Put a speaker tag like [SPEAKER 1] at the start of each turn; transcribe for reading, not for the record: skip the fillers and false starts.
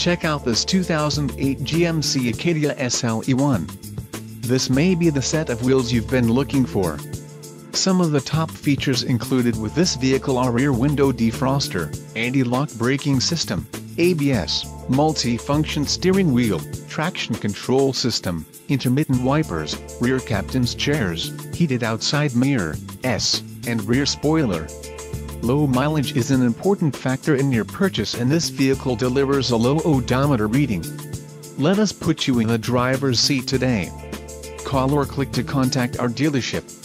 [SPEAKER 1] Check out this 2008 GMC Acadia SLE1. This may be the set of wheels you've been looking for. Some of the top features included with this vehicle are rear window defroster, anti-lock braking system, ABS, multi-function steering wheel, traction control system, intermittent wipers, rear captain's chairs, heated outside mirror, and rear spoiler. Low mileage is an important factor in your purchase, and this vehicle delivers a low odometer reading. Let us put you in the driver's seat today. Call or click to contact our dealership.